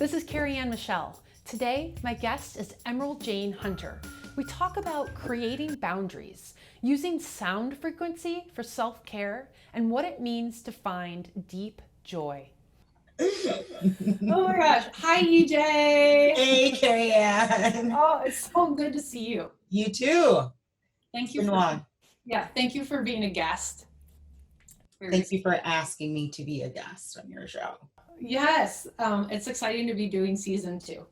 This is Carrie Ann Michelle. Today, my guest is Emerald Jane Hunter. We talk about creating boundaries, using sound frequency for self-care, and what it means to find deep joy. Oh my gosh. Hi, EJ. Hey, Carrie Ann. Oh, it's so good to see you. You too. Thank you thank you for being a guest. Thank you for asking me to be a guest on your show. Yes, it's exciting to be doing season 2.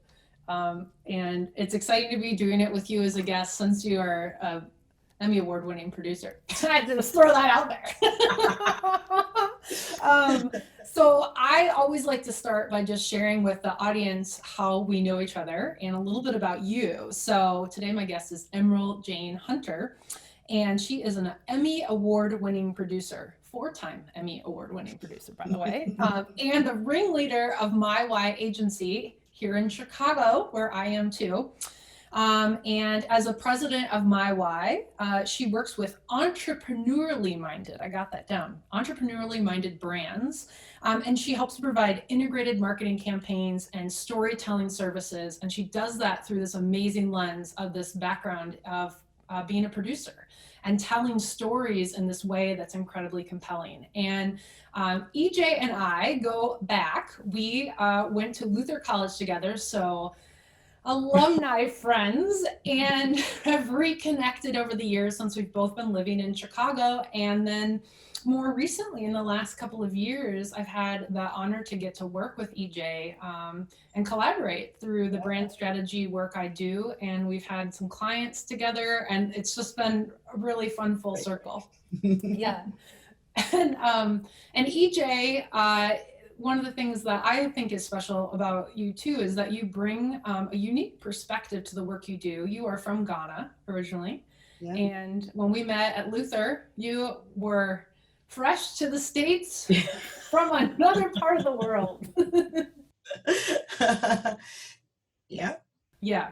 And it's exciting to be doing it with you as a guest since you are an Emmy Award-winning producer. I had to just throw that out there. So I always like to start by just sharing with the audience how we know each other and a little bit about you. So today my guest is Emerald Jane Hunter, and she is an Emmy Award-winning producer. 4-time Emmy Award-winning producer, by the way, and the ringleader of myWHY agency here in Chicago, where I am too. And as a president of myWHY, she works with entrepreneurially minded, I got that down, entrepreneurially minded brands. And she helps provide integrated marketing campaigns and storytelling services. And she does that through this amazing lens of this background of being a producer and telling stories in this way that's incredibly compelling. And EJ and I go back. We went to Luther College together, so alumni friends, and have reconnected over the years since we've both been living in Chicago. And then more recently, in the last couple of years, I've had the honor to get to work with EJ and collaborate through the brand strategy work I do. And we've had some clients together, and it's just been a really fun full circle. Yeah. And EJ, one of the things that I think is special about you too is that you bring a unique perspective to the work you do. You are from Ghana originally. Yeah. And when we met at Luther, you were fresh to the States from another part of the world. Yeah. Yeah.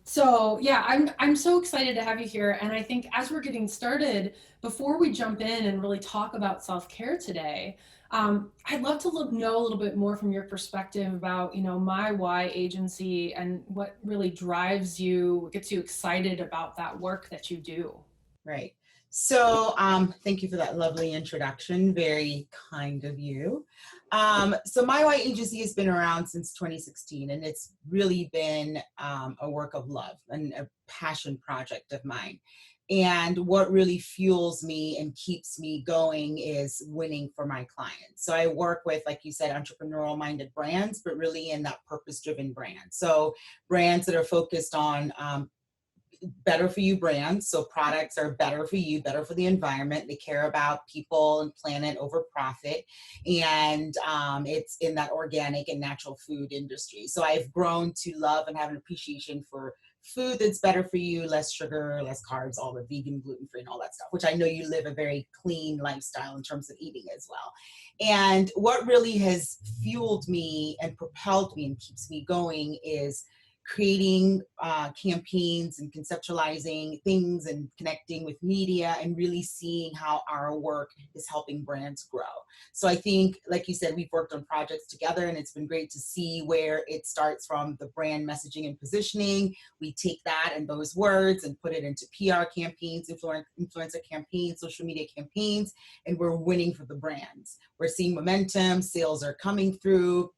So yeah, I'm so excited to have you here. And I think as we're getting started, before we jump in and really talk about self-care today, I'd love to know a little bit more from your perspective about, myWHY agency and what really drives you, gets you excited about that work that you do. Right. So thank you for that lovely introduction. Very kind of you. So myWHY agency has been around since 2016, and it's really been a work of love and a passion project of mine. And what really fuels me and keeps me going is winning for my clients. So I work with, like you said, entrepreneurial minded brands, but really in that purpose-driven brand. So brands that are focused on better for you brands. So products are better for you, better for the environment. They care about people and planet over profit. And it's in that organic and natural food industry. So I've grown to love and have an appreciation for food that's better for you, less sugar, less carbs, all the vegan, gluten-free and all that stuff, which I know you live a very clean lifestyle in terms of eating as well. And what really has fueled me and propelled me and keeps me going is creating campaigns and conceptualizing things and connecting with media and really seeing how our work is helping brands grow. So I think, like you said, we've worked on projects together, and it's been great to see where it starts from the brand messaging and positioning. We take that and those words and put it into PR campaigns, influencer campaigns, social media campaigns, and we're winning for the brands. We're seeing momentum, sales are coming through,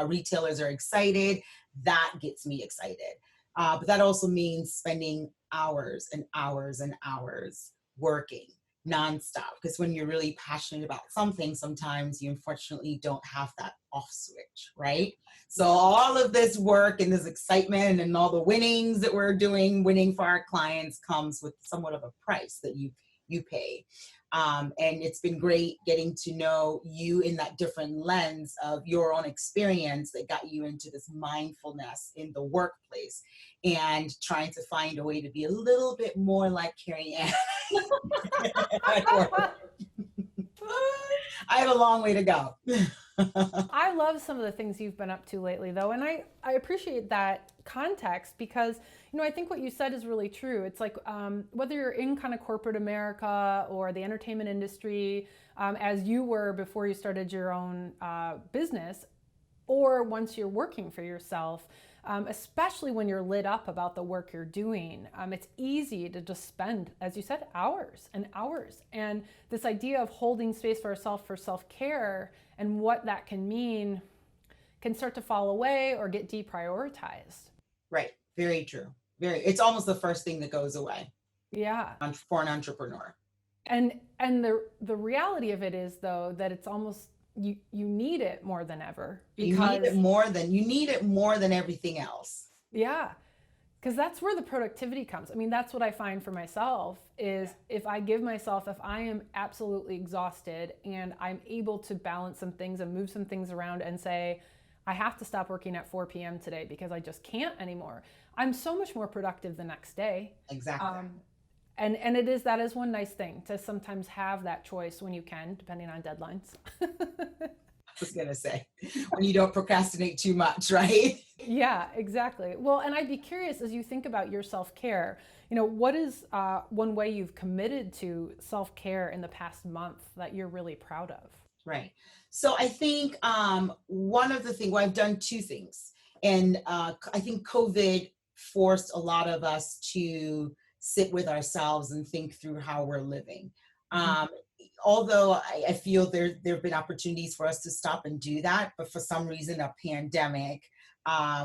retailers are excited. That gets me excited. But that also means spending hours and hours and hours working nonstop. Because when you're really passionate about something, sometimes you unfortunately don't have that off switch, right? So all of this work and this excitement and all the winnings that we're doing, winning for our clients, comes with somewhat of a price that you pay. And it's been great getting to know you in that different lens of your own experience that got you into this mindfulness in the workplace and trying to find a way to be a little bit more like Carrie Ann. I have a long way to go. I love some of the things you've been up to lately, though, and I appreciate that context because, I think what you said is really true. It's like whether you're in kind of corporate America or the entertainment industry, as you were before you started your own business, or once you're working for yourself, especially when you're lit up about the work you're doing, it's easy to just spend, as you said, hours and hours. And this idea of holding space for yourself for self-care and what that can mean can start to fall away or get deprioritized. Right. Very true. It's almost the first thing that goes away. Yeah. For an entrepreneur. And the reality of it is, though, that it's almost you need it more than ever, because you need it more than everything else. Yeah, because that's where the productivity comes. I mean, that's what I find for myself is if I am absolutely exhausted and I'm able to balance some things and move some things around and say, I have to stop working at 4 p.m. today because I just can't anymore, I'm so much more productive the next day. Exactly. And that is one nice thing to sometimes have that choice when you can, depending on deadlines. I was going to say, when you don't procrastinate too much, right? Yeah, exactly. Well, and I'd be curious, as you think about your self-care, what is one way you've committed to self-care in the past month that you're really proud of? Right. So I think one of the things, I've done two things. And I think COVID forced a lot of us to sit with ourselves and think through how we're living. Although I feel there have been opportunities for us to stop and do that, but for some reason, a pandemic,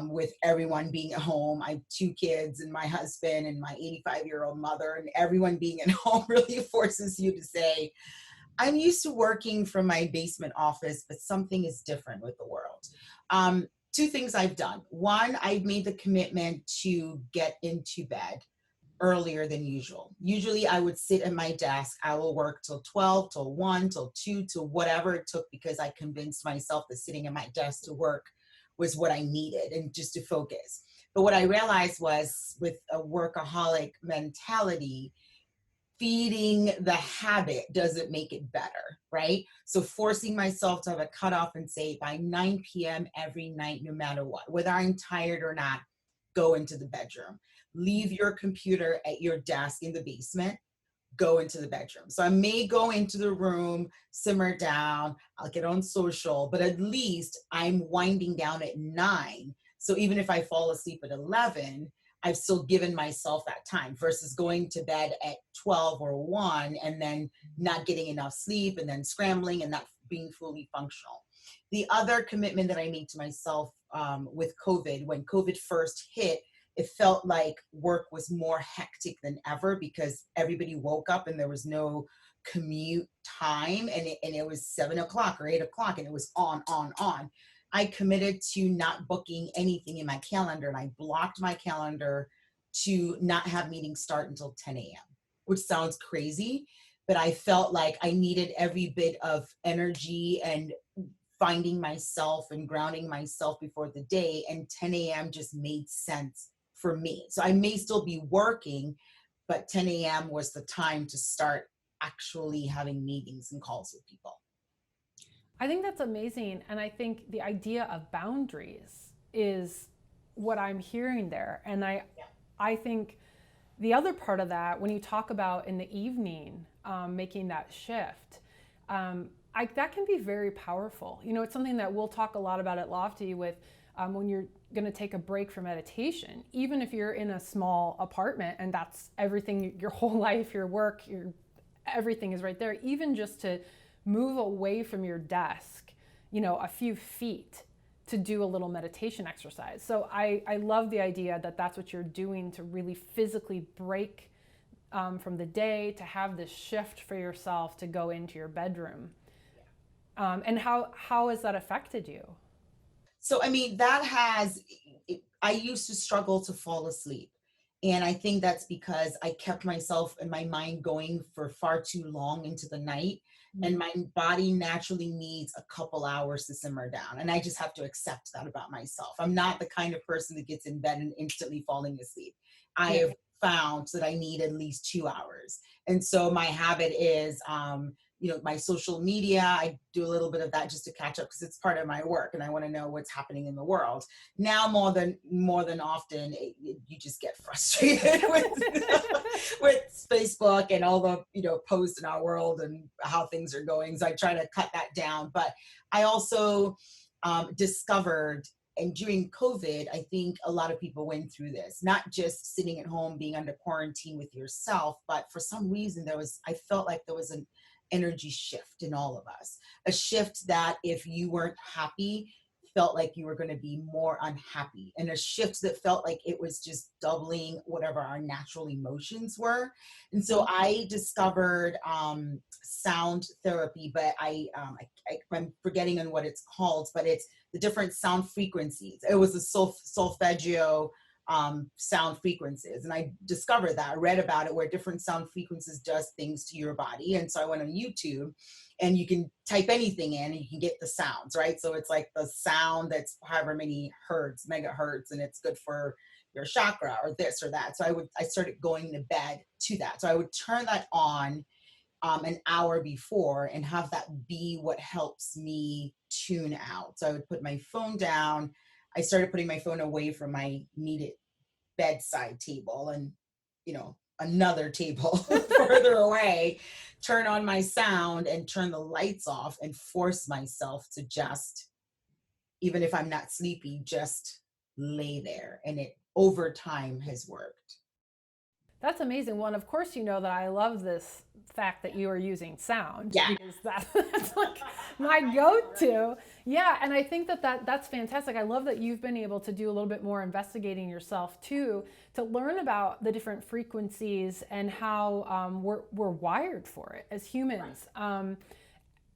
with everyone being at home, I have 2 kids and my husband and my 85-year-old mother, and everyone being at home really forces you to say, I'm used to working from my basement office, but something is different with the world. 2 things I've done. One, I've made the commitment to get into bed earlier than usual. Usually I would sit at my desk. I will work till 12, till 1, till 2, till whatever it took, because I convinced myself that sitting at my desk to work was what I needed and just to focus. But what I realized was, with a workaholic mentality, feeding the habit doesn't make it better, right? So forcing myself to have a cutoff and say by 9 p.m. every night, no matter what, whether I'm tired or not, go into the bedroom. Leave your computer at your desk in the basement, go into the bedroom. So I may go into the room, simmer down, I'll get on social, but at least I'm winding down at 9. So even if I fall asleep at 11, I've still given myself that time, versus going to bed at 12 or 1 and then not getting enough sleep and then scrambling and not being fully functional. The other commitment that I made to myself with COVID, when COVID first hit, it felt like work was more hectic than ever because everybody woke up and there was no commute time, and it was 7 o'clock or 8 o'clock and it was on. I committed to not booking anything in my calendar, and I blocked my calendar to not have meetings start until 10 a.m., which sounds crazy, but I felt like I needed every bit of energy and finding myself and grounding myself before the day, and 10 a.m. just made sense for me. So I may still be working, but 10 a.m. was the time to start actually having meetings and calls with people. I think that's amazing. And I think the idea of boundaries is what I'm hearing there. And I think the other part of that, when you talk about in the evening, making that shift, that can be very powerful. It's something that we'll talk a lot about at Lofty with when you're going to take a break from meditation, even if you're in a small apartment and that's everything, your whole life, your work, everything is right there, even just to move away from your desk, a few feet to do a little meditation exercise. So I love the idea that that's what you're doing to really physically break from the day, to have this shift for yourself to go into your bedroom. And how has that affected you? So, I mean, I used to struggle to fall asleep. And I think that's because I kept myself and my mind going for far too long into the night. And my body naturally needs a couple hours to simmer down. And I just have to accept that about myself. I'm not the kind of person that gets in bed and instantly falling asleep. I have found that I need at least 2 hours. And so my habit is, my social media, I do a little bit of that just to catch up because it's part of my work and I want to know what's happening in the world. Now more than often, you just get frustrated with Facebook and all the posts in our world and how things are going. So I try to cut that down. But I also discovered, and during COVID, I think a lot of people went through this, not just sitting at home being under quarantine with yourself, but for some reason I felt like there was an energy shift in all of us, a shift that if you weren't happy, felt like you were going to be more unhappy, and a shift that felt like it was just doubling whatever our natural emotions were. And so I discovered sound therapy, but I'm forgetting on what it's called, but it's the different sound frequencies. It was a solfeggio sound frequencies. And I discovered that, I read about it, where different sound frequencies does things to your body. And so I went on YouTube, and you can type anything in and you can get the sounds, right? So it's like the sound that's however many hertz, megahertz, and it's good for your chakra or this or that. So I started going to bed to that. So I would turn that on an hour before and have that be what helps me tune out. So I would put my phone down. I started putting my phone away from my needed bedside table, and, another table further away, turn on my sound and turn the lights off and force myself to just, even if I'm not sleepy, just lay there. And it over time has worked. That's amazing. Well, and of course, you know that I love this fact that you are using sound, Yeah. because that's like my go-to. Yeah, and I think that's fantastic. I love that you've been able to do a little bit more investigating yourself too, to learn about the different frequencies and how we're wired for it as humans.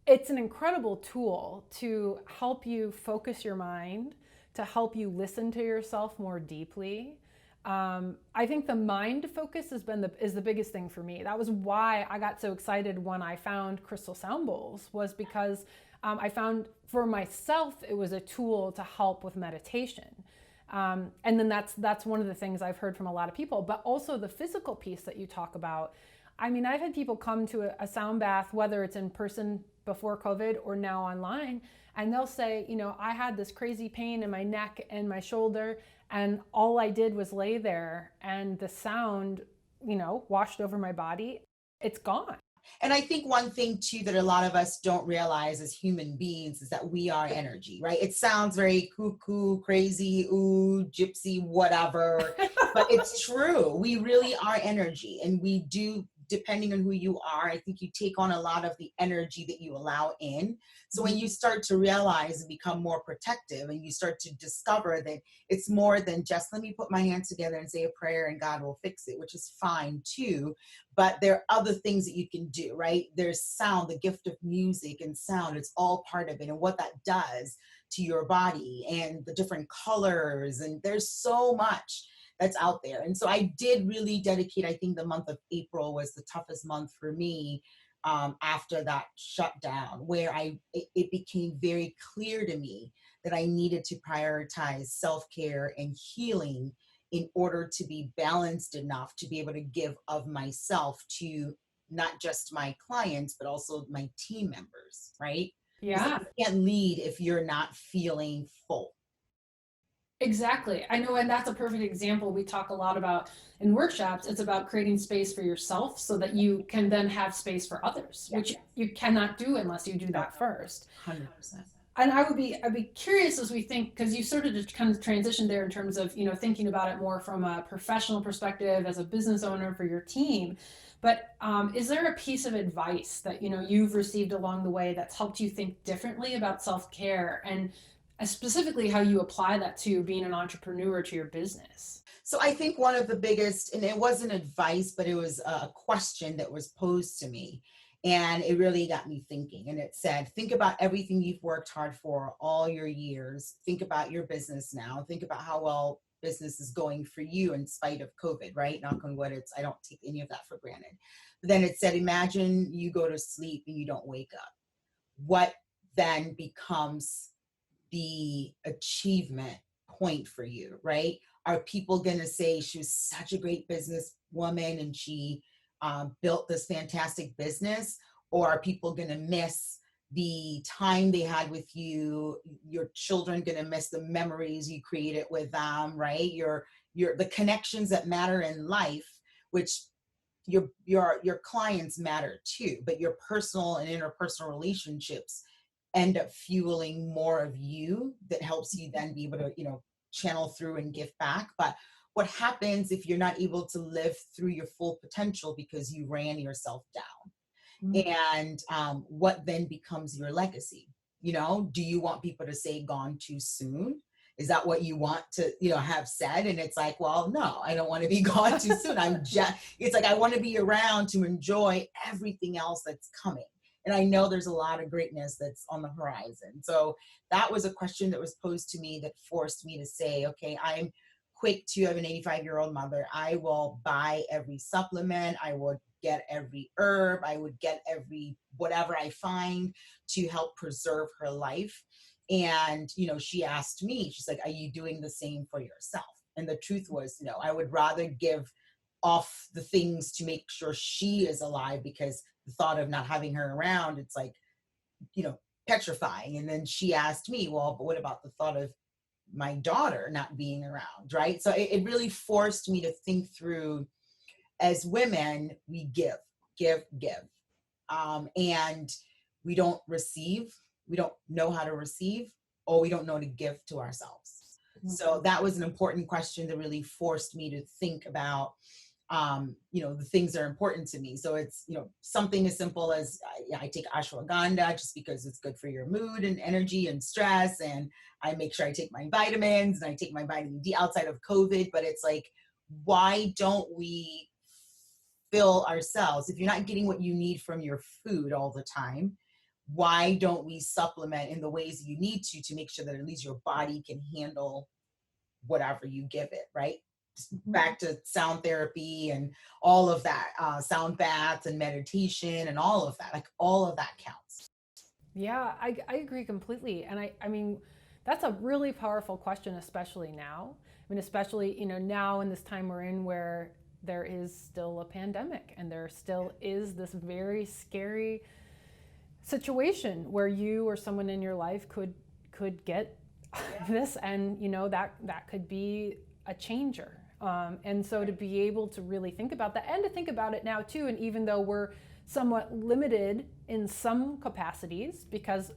It's an incredible tool to help you focus your mind, to help you listen to yourself more deeply. I think the mind focus is the biggest thing for me. That was why I got so excited when I found crystal sound bowls, was because I found for myself it was a tool to help with meditation. And then that's one of the things I've heard from a lot of people, but also the physical piece that you talk about. I mean, I've had people come to a sound bath, whether it's in person before COVID or now online, and they'll say, I had this crazy pain in my neck and my shoulder, and all I did was lay there, and the sound, washed over my body. It's gone. And I think one thing too that a lot of us don't realize as human beings is that we are energy, right? It sounds very cuckoo, crazy, ooh, gypsy, whatever, but it's true. We really are energy, and we do, depending on who you are, I think you take on a lot of the energy that you allow in. So when you start to realize and become more protective, and you start to discover that it's more than just, let me put my hands together and say a prayer and God will fix it, which is fine too. But there are other things that you can do, right? There's sound, the gift of music and sound, it's all part of it. And what that does to your body and the different colors, and there's so much that's out there. And so I did really dedicate, I think the month of April was the toughest month for me after that shutdown, where it became very clear to me that I needed to prioritize self-care and healing in order to be balanced enough to be able to give of myself to not just my clients, but also my team members, right? Yeah. You can't lead if you're not feeling full. Exactly. I know, and that's a perfect example we talk a lot about in workshops. It's about creating space for yourself so that you can then have space for others, which you cannot do unless you do that first. 100%. And I'd be curious as we think, because you sort of just kind of transitioned there in terms of, thinking about it more from a professional perspective as a business owner for your team. But is there a piece of advice that, you've received along the way that's helped you think differently about self-care, and specifically how you apply that to being an entrepreneur to your business? So I think one of the biggest, and it wasn't advice, but it was a question that was posed to me. And it really got me thinking. And it said, think about everything you've worked hard for all your years. Think about your business now. Think about how well business is going for you in spite of COVID, right? Knock on wood, I don't take any of that for granted. But then it said, imagine you go to sleep and you don't wake up. What then becomes the achievement point for you, right? Are people going to say she was such a great businesswoman and she built this fantastic business? Or are people going to miss the time they had with you? Your children going to miss the memories you created with them, right? The connections that matter in life, which your clients matter too, but your personal and interpersonal relationships end up fueling more of you that helps you then be able to, channel through and give back. But what happens if you're not able to live through your full potential because you ran yourself down? And what then becomes your legacy? Do you want people to say gone too soon? Is that what you want to, have said? And it's like, well, no, I don't want to be gone too soon. It's like, I want to be around to enjoy everything else that's coming. And I know there's a lot of greatness that's on the horizon. So that was a question that was posed to me that forced me to say, okay, I'm quick to have an 85-year-old mother. I will buy every supplement. I would get every herb. I would get every whatever I find to help preserve her life. And, she asked me, she's like, are you doing the same for yourself? And the truth was, no, I would rather give off the things to make sure she is alive, because the thought of not having her around, it's like, petrifying. And then she asked me, well, but what about the thought of my daughter not being around, right? So it really forced me to think through, as women, we give. And we don't receive. We don't know how to receive, or we don't know to give to ourselves. So that was an important question that really forced me to think about, the things that are important to me. So it's, something as simple as I take ashwagandha just because it's good for your mood and energy and stress. And I make sure I take my vitamins and I take my vitamin D outside of COVID. But it's like, why don't we fill ourselves? If you're not getting what you need from your food all the time, why don't we supplement in the ways you need to make sure that at least your body can handle whatever you give it, right? Back to sound therapy and all of that, sound baths and meditation and all of that, like all of that counts. Yeah, I agree completely. And I mean, that's a really powerful question, especially now. I mean, especially, now in this time we're in where there is still a pandemic and there still is this very scary situation where you or someone in your life could get this, and that could be a changer. And so to be able to really think about that, and to think about it now too, and even though we're somewhat limited in some capacities because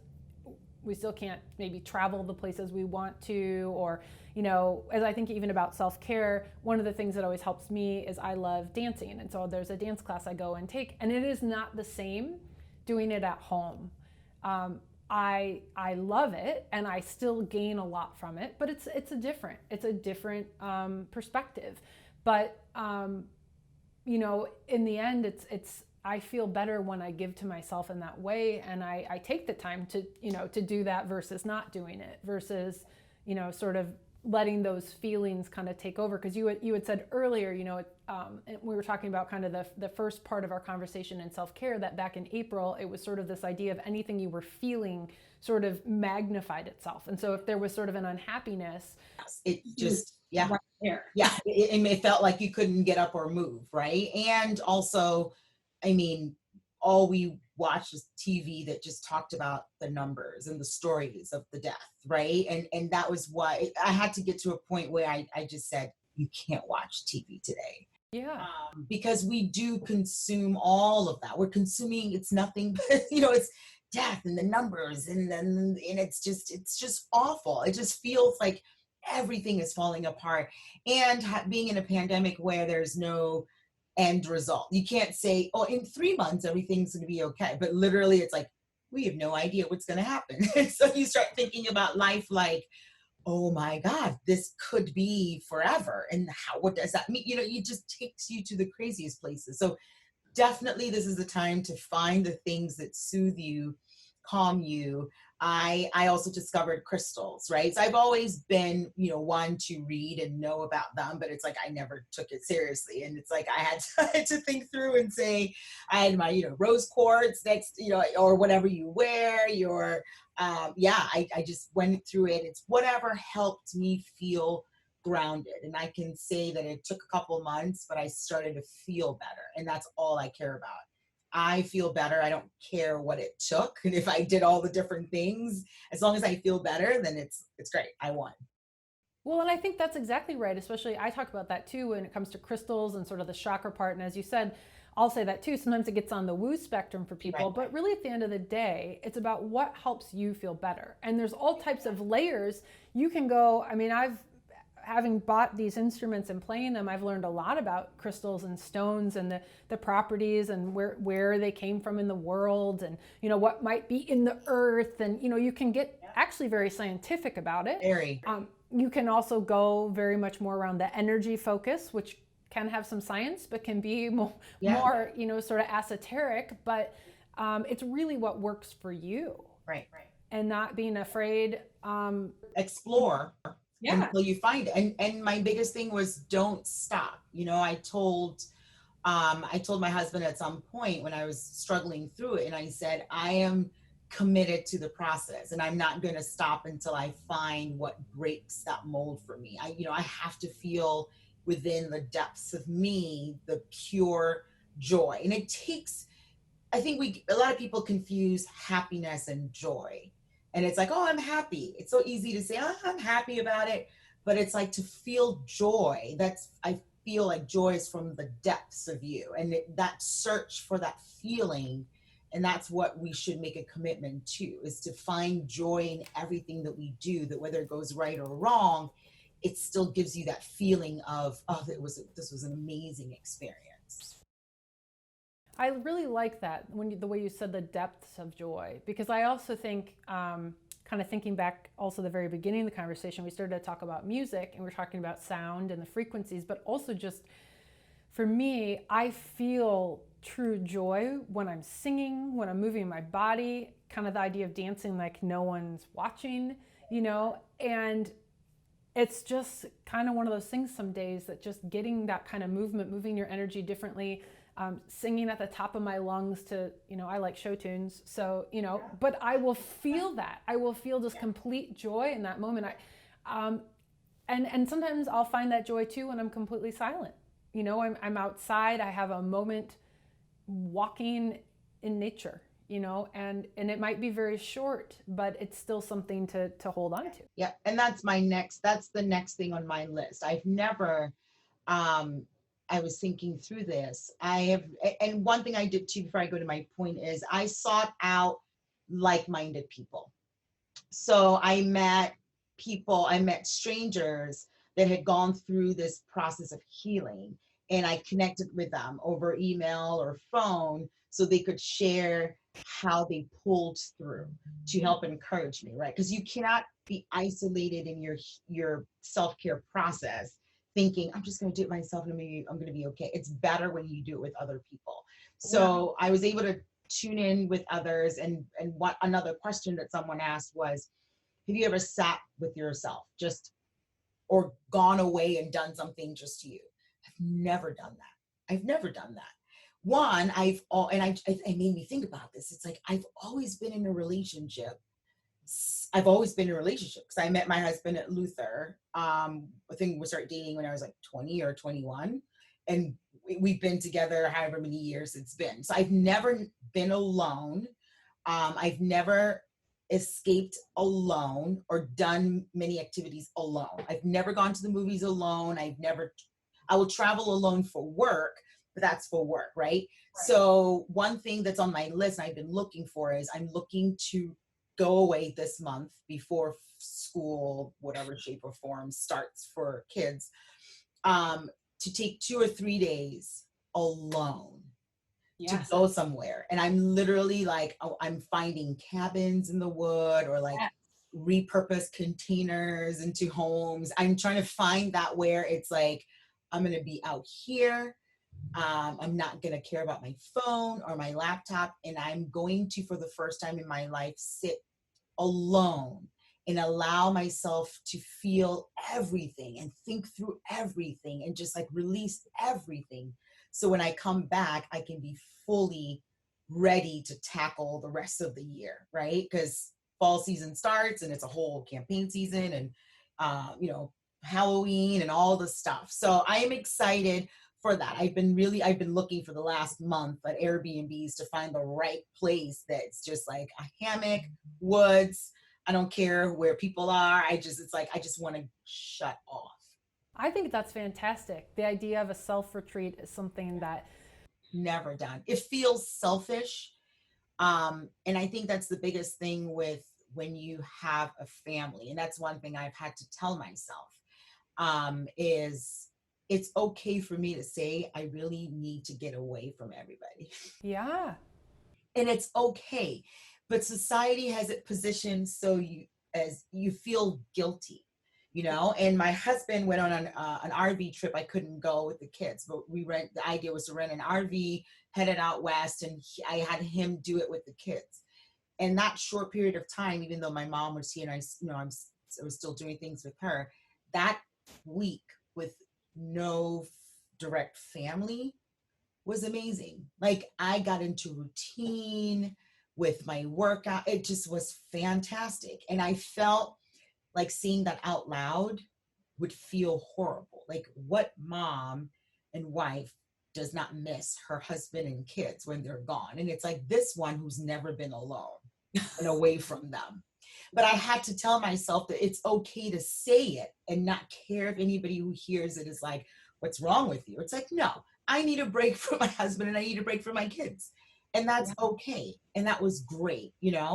we still can't maybe travel the places we want to, or as I think even about self-care, one of the things that always helps me is I love dancing, and so there's a dance class I go and take, and it is not the same doing it at home. I love it, and I still gain a lot from it, but it's a different perspective. But in the end, it's I feel better when I give to myself in that way, and I take the time to do that versus not doing it, versus sort of letting those feelings kind of take over. Because you had said earlier, we were talking about kind of the first part of our conversation in self-care, that back in April, it was sort of this idea of anything you were feeling sort of magnified itself. And so if there was sort of an unhappiness, it just, yeah, right there. Yeah, it felt like you couldn't get up or move, right? And also, I mean, all we watched was TV that just talked about the numbers and the stories of the death, right? And that was why I had to get to a point where I just said, you can't watch TV today. yeah, Because we do consume all of that. We're consuming, it's nothing but, it's death and the numbers, and it's just awful. It just feels like everything is falling apart. And being in a pandemic where there's no end result. You can't say, oh, in 3 months, everything's going to be okay. But literally, it's like, we have no idea what's going to happen. And so you start thinking about life like, oh my God, this could be forever. And what does that mean? It just takes you to the craziest places. So definitely this is the time to find the things that soothe you, calm you. I also discovered crystals, right? So I've always been, one to read and know about them, but it's like I never took it seriously. And it's like I had to think through and say, I had my, rose quartz, that's, or whatever you wear, I just went through it. It's whatever helped me feel grounded. And I can say that it took a couple months, but I started to feel better. And that's all I care about. I feel better. I don't care what it took. And if I did all the different things, as long as I feel better, then it's great. I won. Well, and I think that's exactly right. Especially, I talk about that too when it comes to crystals and sort of the chakra part. And as you said, I'll say that too. Sometimes it gets on the woo spectrum for people, Right. but really at the end of the day, it's about what helps you feel better. And there's all types of layers. You can go, I mean, having bought these instruments and playing them, I've learned a lot about crystals and stones and the properties and where they came from in the world, and what might be in the earth, and you can get actually very scientific about it. Very. You can also go very much more around the energy focus, which can have some science, but can be more, sort of esoteric. But it's really what works for you. Right. And not being afraid. Explore Yeah. until you find it. And my biggest thing was don't stop. I told my husband at some point when I was struggling through it, and I said, I am committed to the process, and I'm not going to stop until I find what breaks that mold for me. I have to feel within the depths of me the pure joy. And it takes, I think a lot of people confuse happiness and joy. And it's like, oh, I'm happy. It's so easy to say, oh, I'm happy about it. But it's like to feel joy. I feel like joy is from the depths of you. And that search for that feeling, and that's what we should make a commitment to, is to find joy in everything that we do, that whether it goes right or wrong, it still gives you that feeling of, oh, this was an amazing experience. I really like that the way you said the depths of joy, because I also think, kind of thinking back also the very beginning of the conversation, we started to talk about music and we're talking about sound and the frequencies, but also just for me, I feel true joy when I'm singing, when I'm moving my body, kind of the idea of dancing like no one's watching, and it's just kind of one of those things some days that just getting that kind of movement, moving your energy differently, singing at the top of my lungs to, I like show tunes. So, but I will feel that. I will feel just complete joy in that moment. And sometimes I'll find that joy too when I'm completely silent. I'm outside, I have a moment walking in nature, and it might be very short, but it's still something to hold on to. Yeah. And that's the next thing on my list. I've never, I was thinking through this. And one thing I did too, before I go to my point, is I sought out like-minded people. So I met strangers that had gone through this process of healing, and I connected with them over email or phone so they could share how they pulled through to help encourage me, right? Because you cannot be isolated in your self-care process thinking, I'm just going to do it myself and maybe I'm going to be okay. It's better when you do it with other people. So I was able to tune in with others. And what another question that someone asked was, have you ever sat with yourself or gone away and done something just to you? I've never done that. One, it made me think about this. It's like, I've always been in a relationship. Because I met my husband at Luther. I think we started dating when I was like 20 or 21. And we've been together however many years it's been. So I've never been alone. I've never escaped alone or done many activities alone. I've never gone to the movies alone. I will travel alone for work, but that's for work, right? So one thing that's on my list I've been looking for is I'm looking to go away this month before school, whatever shape or form, starts for kids, to take 2 or 3 days alone. To go somewhere. And I'm literally like, I'm finding cabins in the wood or like repurposed containers into homes. I'm trying to find that where it's like, I'm going to be out here. I'm not going to care about my phone or my laptop. And I'm going to, for the first time in my life, sit alone and allow myself to feel everything and think through everything and just like release everything. So when I come back, I can be fully ready to tackle the rest of the year, right? Because fall season starts and it's a whole campaign season and, Halloween and all the stuff. So I am excited for that. I've been looking for the last month at Airbnbs to find the right place that's just like a hammock, woods. I don't care where people are. I just want to shut off. I think that's fantastic. The idea of a self-retreat is something that never done. It feels selfish. And I think that's the biggest thing with when you have a family. And that's one thing I've had to tell myself, is it's okay for me to say, I really need to get away from everybody. Yeah. And it's okay. But society has it positioned so you feel guilty, and my husband went on an RV trip. I couldn't go with the kids, but the idea was to rent an RV, headed out west, and I had him do it with the kids. And that short period of time, even though my mom was here and I was still doing things with her, that week with no direct family was amazing. Like, I got into routine with my workout. It just was fantastic. And I felt like saying that out loud would feel horrible. Like, what mom and wife does not miss her husband and kids when they're gone? And it's like this one who's never been alone and away from them. But I had to tell myself that it's okay to say it and not care if anybody who hears it is like, what's wrong with you? It's like, no, I need a break from my husband and I need a break from my kids. And that's okay. And that was great,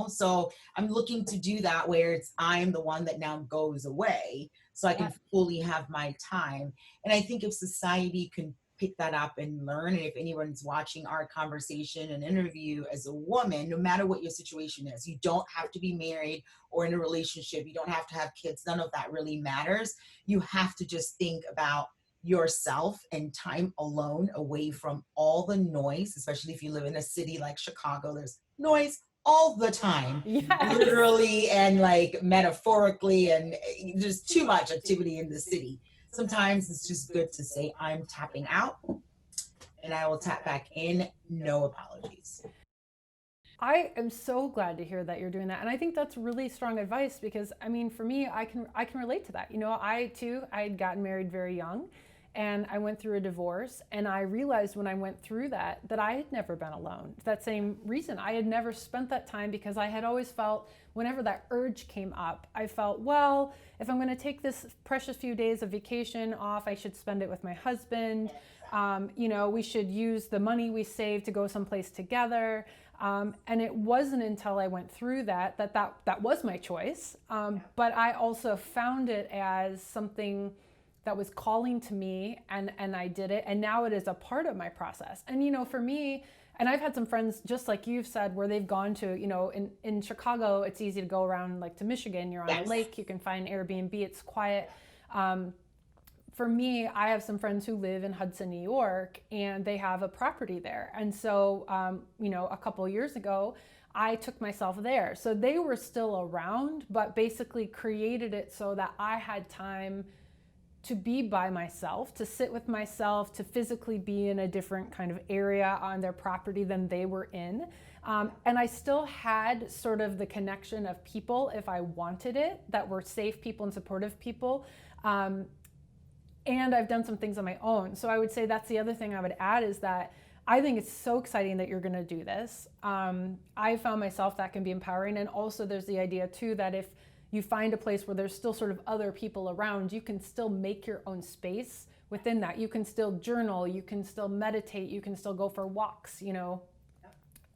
So I'm looking to do that where I'm the one that now goes away so I can fully have my time. And I think if society can pick that up and learn, and if anyone's watching our conversation and interview as a woman, no matter what your situation is, you don't have to be married or in a relationship. You don't have to have kids. None of that really matters. You have to just think about yourself and time alone, away from all the noise, especially if you live in a city like Chicago. There's noise all the time, literally and like metaphorically, and there's too much activity in the city. Sometimes it's just good to say, I'm tapping out and I will tap back in. No apologies. I am so glad to hear that you're doing that. And I think that's really strong advice because, I mean, for me, I can relate to that. I had gotten married very young and I went through a divorce, and I realized when I went through that I had never been alone. For that same reason, I had never spent that time because I had always felt whenever that urge came up, I felt, well, if I'm going to take this precious few days of vacation off, I should spend it with my husband. We should use the money we saved to go someplace together. And it wasn't until I went through that was my choice. But I also found it as something that was calling to me, and I did it. And now it is a part of my process. And, for me, and I've had some friends, just like you've said, where they've gone to, in Chicago, it's easy to go around like to Michigan. You're on a lake, you can find Airbnb, it's quiet. For me, I have some friends who live in Hudson, New York, and they have a property there. And so, a couple of years ago, I took myself there. So they were still around, but basically created it so that I had time to be by myself, to sit with myself, to physically be in a different kind of area on their property than they were in. And I still had sort of the connection of people, if I wanted it, that were safe people and supportive people. And I've done some things on my own. So I would say that's the other thing I would add is that I think it's so exciting that you're going to do this. I found myself that can be empowering. And also there's the idea too that if you find a place where there's still sort of other people around, you can still make your own space within that. You can still journal, you can still meditate, you can still go for walks,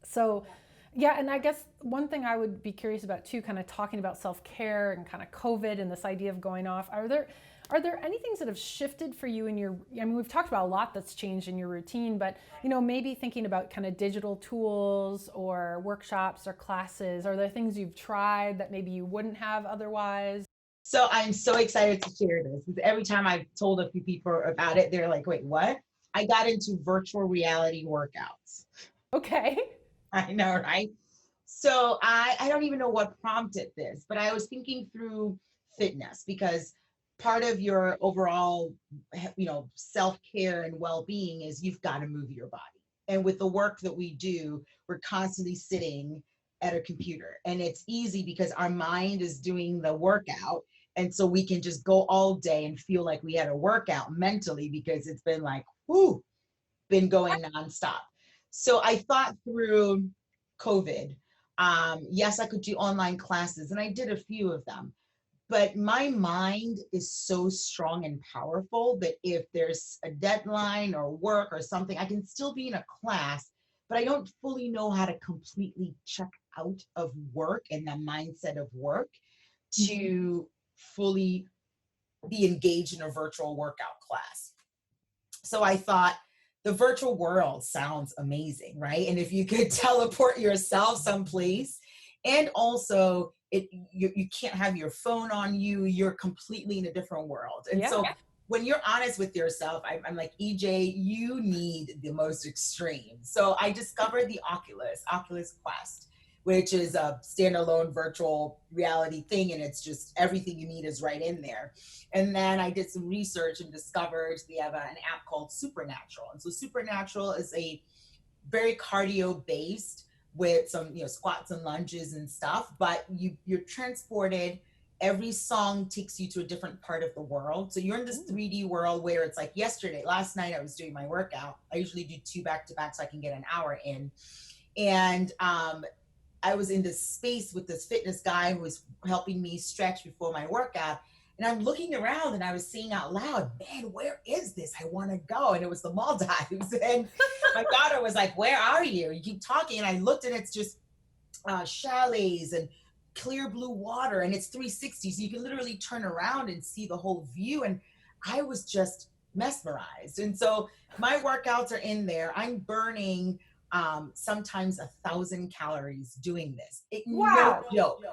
So yeah, and I guess one thing I would be curious about too, kind of talking about self-care and kind of COVID and this idea of going off, are there any things that have shifted for you in your, I mean, we've talked about a lot that's changed in your routine, but, maybe thinking about kind of digital tools or workshops or classes, are there things you've tried that maybe you wouldn't have otherwise? So I'm so excited to share this. Every time I've told a few people about it, they're like, wait, what? I got into virtual reality workouts. Okay. I know, right? So I don't even know what prompted this, but I was thinking through fitness, because part of your overall, self-care and well-being is you've got to move your body. And with the work that we do, we're constantly sitting at a computer, and it's easy because our mind is doing the workout. And so we can just go all day and feel like we had a workout mentally because it's been like, been going nonstop. So I thought through COVID. Yes, I could do online classes, and I did a few of them. but my mind is so strong and powerful that if there's a deadline or work or something, I can still be in a class, but I don't fully know how to completely check out of work and the mindset of work to fully be engaged in a virtual workout class. So I thought the virtual world sounds amazing, right? And if you could teleport yourself someplace, and also you can't have your phone on you, you're completely in a different world. And so when you're honest with yourself, I'm like, EJ, you need the most extreme. So I discovered the Oculus Quest, which is a standalone virtual reality thing. And it's just everything you need is right in there. And then I did some research and discovered they have an app called Supernatural. And so Supernatural is a very cardio based with some, squats and lunges and stuff, but you're transported. Every song takes you to a different part of the world. So you're in this 3D world where it's like last night I was doing my workout. I usually do 2 back to back so I can get an hour in. And I was in this space with this fitness guy who was helping me stretch before my workout. And I'm looking around and I was saying out loud, man, where is this? I want to go. And it was the Maldives. And my daughter was like, where are you? You keep talking. And I looked and it's just chalets and clear blue water. And it's 360. So you can literally turn around and see the whole view. And I was just mesmerized. And so my workouts are in there. I'm burning sometimes 1,000 calories doing this. Wow. No joke.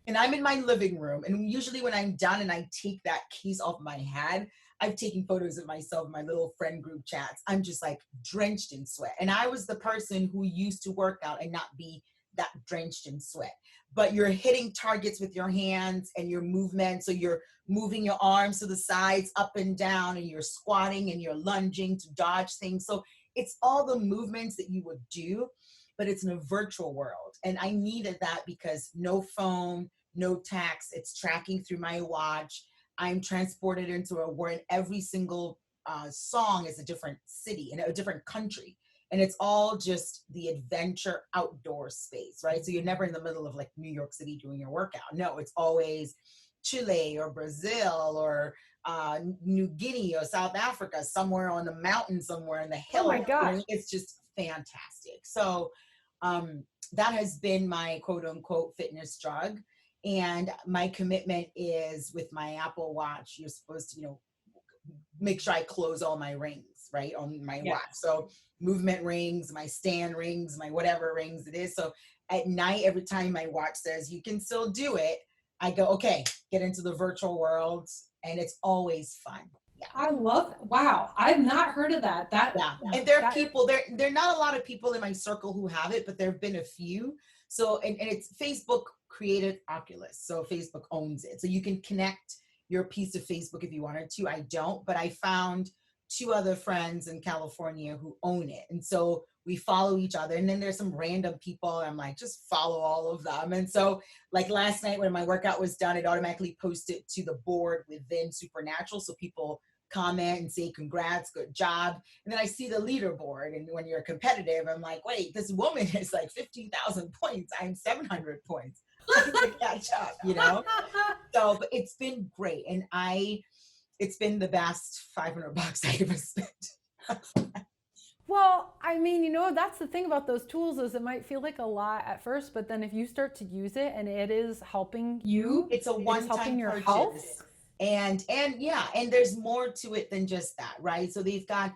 And I'm in my living room. And usually when I'm done and I take that case off my head, I've taken photos of myself in my little friend group chats. I'm just like drenched in sweat. And I was the person who used to work out and not be that drenched in sweat. But you're hitting targets with your hands and your movement. So you're moving your arms to the sides, up and down, and you're squatting and you're lunging to dodge things. So it's all the movements that you would do, but it's in a virtual world. And I needed that because no phone, no text, it's tracking through my watch. I'm transported into a world. Every single song is a different city in a different country. And it's all just the adventure outdoor space, right? So you're never in the middle of like New York City doing your workout. No, it's always Chile or Brazil or New Guinea or South Africa, somewhere on the mountain, somewhere in the hills. Oh my gosh. It's just fantastic. So that has been my quote unquote fitness drug. And my commitment is with my Apple Watch, you're supposed to, make sure I close all my rings, right, on my watch. So movement rings, my stand rings, my whatever rings it is. So at night, every time my watch says you can still do it, I go, okay, get into the virtual world, and it's always fun. Yeah. I love that. Wow. I've not heard of that. And there are people, there are not a lot of people in my circle who have it, but there have been a few. So, and it's Facebook created Oculus. So Facebook owns it. So you can connect your piece of Facebook if you wanted to. I don't, but I found 2 other friends in California who own it. And so we follow each other. And then there's some random people. I'm like, just follow all of them. And so like last night when my workout was done, it automatically posted to the board within Supernatural. So people comment and say, congrats, good job. And then I see the leaderboard. And when you're competitive, I'm like, wait, this woman is like 15,000 points. I'm 700 points. I have to catch up, So, but it's been great. And it's been the best $500 I ever spent. Well, I mean, that's the thing about those tools is it might feel like a lot at first, but then if you start to use it and it is helping you, it's a one-time your purchase. Health. And there's more to it than just that, right? So they've got,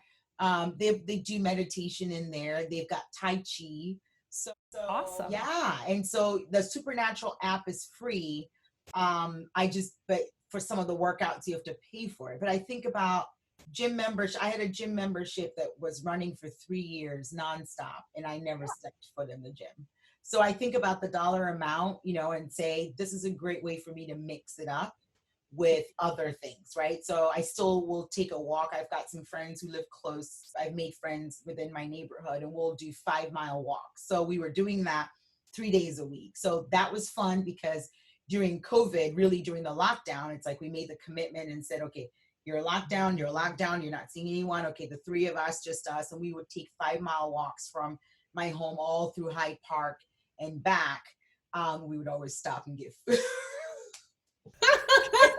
they do meditation in there. They've got Tai Chi. So awesome. Yeah. And so the Supernatural app is free. But for some of the workouts, you have to pay for it. But I think about gym membership. I had a gym membership that was running for 3 years nonstop, and I never stepped foot in the gym. So I think about the dollar amount, and say, this is a great way for me to mix it up with other things, right? So I still will take a walk. I've got some friends who live close. I've made friends within my neighborhood, and we'll do 5-mile walks. So we were doing that 3 days a week. So that was fun because during COVID, really during the lockdown, it's like we made the commitment and said, okay, you're locked down, you're not seeing anyone. Okay, the 3 of us, just us. And we would take 5-mile walks from my home all through Hyde Park and back. We would always stop and get food.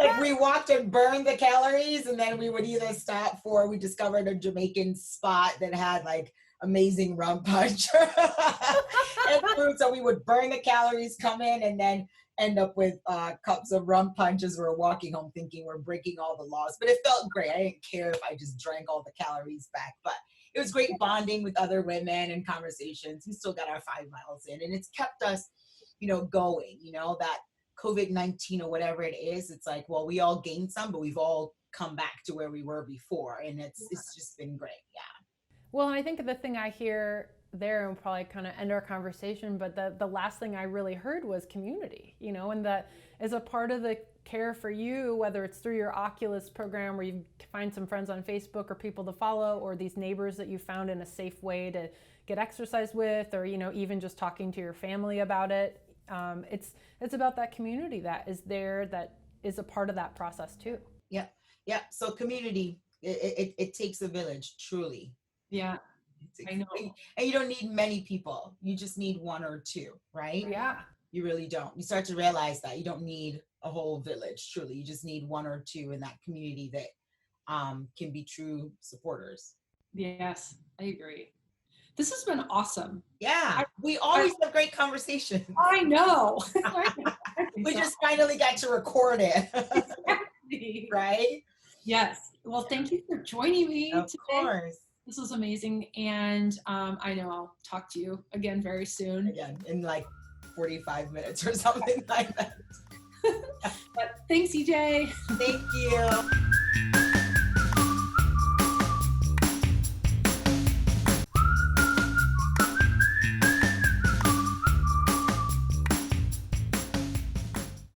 Like we walked and burned the calories, and then we would either stop for, we discovered a Jamaican spot that had like amazing rum punch and food. So we would burn the calories, come in, and then end up with cups of rum punch as we're walking home, thinking we're breaking all the laws. But it felt great. I didn't care if I just drank all the calories back, but it was great bonding with other women and conversations. We still got our 5 miles in, and it's kept us, going, that COVID-19 or whatever it is. It's like, well, we all gained some, but we've all come back to where we were before. And it's just been great. Yeah. Well, and I think the thing I hear there, and we'll probably kind of end our conversation, but the last thing I really heard was community, and that as a part of the care for you, whether it's through your Oculus program where you find some friends on Facebook or people to follow, or these neighbors that you found in a safe way to get exercise with, or, even just talking to your family about it. It's about that community that is there, that is a part of that process too. Yeah. Yeah. So community, it takes a village, truly. Yeah. I know. And you don't need many people. You just need 1 or 2, right? Yeah. You really don't. You start to realize that you don't need a whole village, truly. You just need 1 or 2 in that community that can be true supporters. Yes, I agree. This has been awesome. Yeah, we always have great conversations. I know. We just finally got to record it. Exactly. Right? Yes. Well, thank you for joining me Of today. course. This was amazing. And I know I'll talk to you again very soon. Again, in like 45 minutes or something like that. But thanks, EJ. Thank you.